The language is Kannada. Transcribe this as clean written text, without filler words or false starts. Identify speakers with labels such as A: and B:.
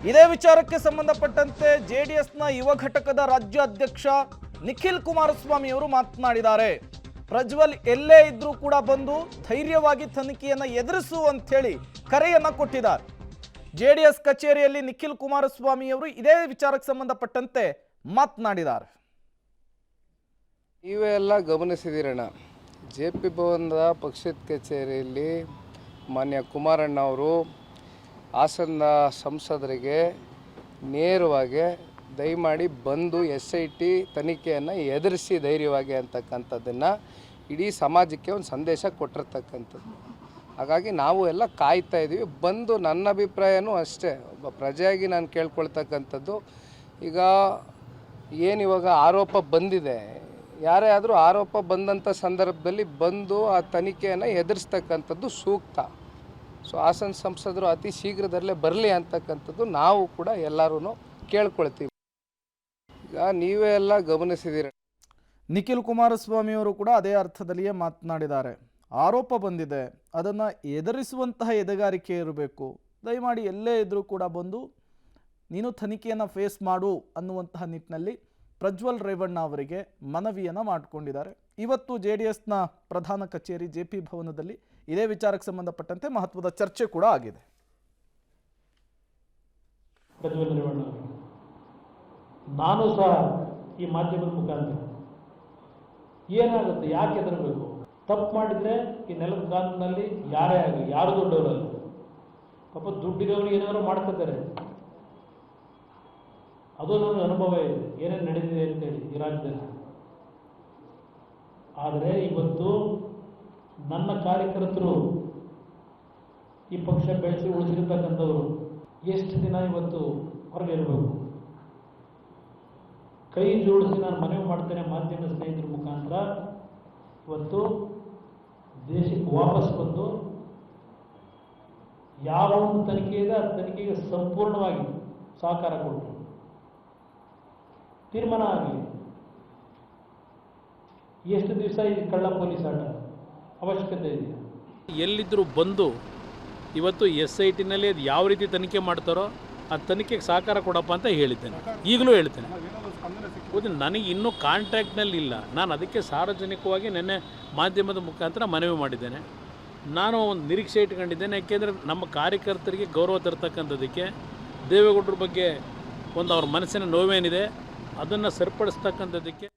A: ಇದೇ ವಿಚಾರಕ್ಕೆ ಸಂಬಂಧಪಟ್ಟಂತೆ ಜೆಡಿಎಸ್ನ ಯುವ ಘಟಕದ ರಾಜ್ಯಾಧ್ಯಕ್ಷ ನಿಖಿಲ್ ಕುಮಾರಸ್ವಾಮಿ ಅವರು ಮಾತನಾಡಿದ್ದಾರೆ. ಪ್ರಜ್ವಲ್ ಎಲ್ಲೇ ಇದ್ರೂ ಕೂಡ ಬಂದು ಧೈರ್ಯವಾಗಿ ತನಿಖೆಯನ್ನು ಎದುರಿಸು ಅಂತ ಹೇಳಿ ಕರೆಯನ್ನ ಕೊಟ್ಟಿದ್ದಾರೆ. ಜೆಡಿಎಸ್ ಕಚೇರಿಯಲ್ಲಿ ನಿಖಿಲ್ ಕುಮಾರಸ್ವಾಮಿ ಅವರು ಇದೇ ವಿಚಾರಕ್ಕೆ ಸಂಬಂಧಪಟ್ಟಂತೆ ಮಾತನಾಡಿದ್ದಾರೆ.
B: ನೀವೆಲ್ಲ ಗಮನಿಸಿದಿರಣ್ಣ, JP ಭವನದ ಪಕ್ಷದ ಕಚೇರಿಯಲ್ಲಿ ಮಾನ್ಯ ಕುಮಾರಣ್ಣ ಅವರು ಹಾಸನದ ಸಂಸದರಿಗೆ ನೇರವಾಗಿ ದಯಮಾಡಿ ಬಂದು SIT ತನಿಖೆಯನ್ನು ಎದುರಿಸಿ ಧೈರ್ಯವಾಗಿ ಅಂತಕ್ಕಂಥದ್ದನ್ನು ಇಡೀ ಸಮಾಜಕ್ಕೆ ಒಂದು ಸಂದೇಶ ಕೊಟ್ಟಿರ್ತಕ್ಕಂಥದ್ದು. ಹಾಗಾಗಿ ನಾವು ಎಲ್ಲ ಕಾಯ್ತಾ ಇದ್ದೀವಿ. ಬಂದು ನನ್ನ ಅಭಿಪ್ರಾಯನೂ ಅಷ್ಟೇ, ಒಬ್ಬ ಪ್ರಜೆಯಾಗಿ ನಾನು ಕೇಳ್ಕೊಳ್ತಕ್ಕಂಥದ್ದು, ಈಗ ಏನಿವಾಗ ಆರೋಪ ಬಂದಿದೆ, ಯಾರೇ ಆದರೂ ಆರೋಪ ಬಂದಂಥ ಸಂದರ್ಭದಲ್ಲಿ ಬಂದು ಆ ತನಿಖೆಯನ್ನು ಎದುರಿಸ್ತಕ್ಕಂಥದ್ದು ಸೂಕ್ತ. ಸೊ ಹಾಸನ ಸಂಸದರು ಅತಿ ಶೀಘ್ರದಲ್ಲೇ ಬರಲಿ ಅಂತಕ್ಕಂಥದ್ದು ನಾವು ಕೂಡ ಎಲ್ಲರೂ ಕೇಳ್ಕೊಳ್ತೀವಿ. ಈಗ ನೀವೇ ಎಲ್ಲ ಗಮನಿಸಿದ್ದೀರಿ,
A: ನಿಖಿಲ್ ಕುಮಾರಸ್ವಾಮಿ ಅವರು ಕೂಡ ಅದೇ ಅರ್ಥದಲ್ಲಿಯೇ ಮಾತನಾಡಿದ್ದಾರೆ. ಆರೋಪ ಬಂದಿದೆ, ಅದನ್ನು ಎದುರಿಸುವಂತಹ ಎದೆಗಾರಿಕೆ ಇರಬೇಕು. ದಯಮಾಡಿ ಎಲ್ಲೇ ಇದ್ರೂ ಕೂಡ ಬಂದು ನೀನು ತನಿಖೆಯನ್ನು ಫೇಸ್ ಮಾಡು ಅನ್ನುವಂತಹ ನಿಟ್ಟಿನಲ್ಲಿ ಪ್ರಜ್ವಲ್ ರೇವಣ್ಣ ಅವರಿಗೆ ಮನವಿಯನ್ನು ಮಾಡಿಕೊಂಡಿದ್ದಾರೆ. ಇವತ್ತು JDSನ ಪ್ರಧಾನ ಕಚೇರಿ JP ಭವನದಲ್ಲಿ ಇದೇ ವಿಚಾರಕ್ಕೆ ಸಂಬಂಧಪಟ್ಟಂತೆ ಮಹತ್ವದ ಚರ್ಚೆ ಕೂಡ ಆಗಿದೆ.
C: ಪ್ರಜ್ವಲ್ ರೇವಣ್ಣ ಅವರು, ನಾನು ಸಹ ಈ ಮಾಧ್ಯಮದ ಮುಖಾಂತರ ಏನಾಗುತ್ತೆ, ಯಾಕೆ ಹೆದರಬೇಕು? ತಪ್ಪು ಮಾಡಿದರೆ ಈ ನೆಲದ ಕಾನೂನಲ್ಲಿ ಯಾರೇ ಆಗಲಿ, ಯಾರು ದೊಡ್ಡವರಲ್ಲ. ಪಾಪ ದುಡ್ಡಿರೋರು ಏನಾದ್ರು ಮಾಡ್ಕೋತಾರೆ. ಅದು ನನ್ನ ಅನುಭವ ಇದೆ, ಏನೇನು ನಡೆದಿದೆ ಅಂತೇಳಿ ಈ ರಾಜ್ಯದಲ್ಲಿ. ಆದರೆ ಇವತ್ತು ನನ್ನ ಕಾರ್ಯಕರ್ತರು ಈ ಪಕ್ಷ ಬೆಳೆಸಿ ಉಳಿಸಿರ್ತಕ್ಕಂಥವ್ರು ಎಷ್ಟು ದಿನ ಇವತ್ತು ಹೊರಗಿರಬೇಕು? ಕೈ ಜೋಡಿಸಿ ನಾನು ಮನವಿ ಮಾಡ್ತೇನೆ ಮಾಧ್ಯಮ ಸ್ನೇಹಿತರ ಮುಖಾಂತರ, ಇವತ್ತು ದೇಶಕ್ಕೆ ವಾಪಸ್ ಬಂದು ಯಾವ ಒಂದು ತನಿಖೆ ಇದೆ ಆ ತನಿಖೆಗೆ ಸಂಪೂರ್ಣವಾಗಿ ಸಹಕಾರ ಕೊಟ್ಟು ತೀರ್ಮಾನ ಆಗಲಿ. ಎಷ್ಟು ದಿವಸ ಈ ಕಳ್ಳ ಪೊಲೀಸ್ ಆಟ ಅವಶ್ಯಕತೆ ಇದೆ?
D: ಎಲ್ಲಿದ್ದರೂ ಬಂದು ಇವತ್ತು SITನಲ್ಲಿ ಅದು ಯಾವ ರೀತಿ ತನಿಖೆ ಮಾಡ್ತಾರೋ ಆ ತನಿಖೆಗೆ ಸಹಕಾರ ಕೊಡಪ್ಪ ಅಂತ ಹೇಳಿದ್ದೇನೆ. ಈಗಲೂ ಹೇಳ್ತೇನೆ. ನನಗೆ ಇನ್ನೂ ಕಾಂಟ್ಯಾಕ್ಟ್ನಲ್ಲಿ ಇಲ್ಲ. ನಾನು ಅದಕ್ಕೆ ಸಾರ್ವಜನಿಕವಾಗಿ ನಿನ್ನೆ ಮಾಧ್ಯಮದ ಮುಖಾಂತರ ಮನವಿ ಮಾಡಿದ್ದೇನೆ. ನಾನು ಒಂದು ನಿರೀಕ್ಷೆ ಇಟ್ಕೊಂಡಿದ್ದೇನೆ. ಯಾಕೆಂದರೆ ನಮ್ಮ ಕಾರ್ಯಕರ್ತರಿಗೆ ಗೌರವ ತರ್ತಕ್ಕಂಥದ್ದಕ್ಕೆ, ದೇವೇಗೌಡರ ಬಗ್ಗೆ ಒಂದು ಅವ್ರ ಮನಸ್ಸಿನ ನೋವೇನಿದೆ ಅದನ್ನು ಸರಿಪಡಿಸ್ತಕ್ಕಂಥದ್ದಕ್ಕೆ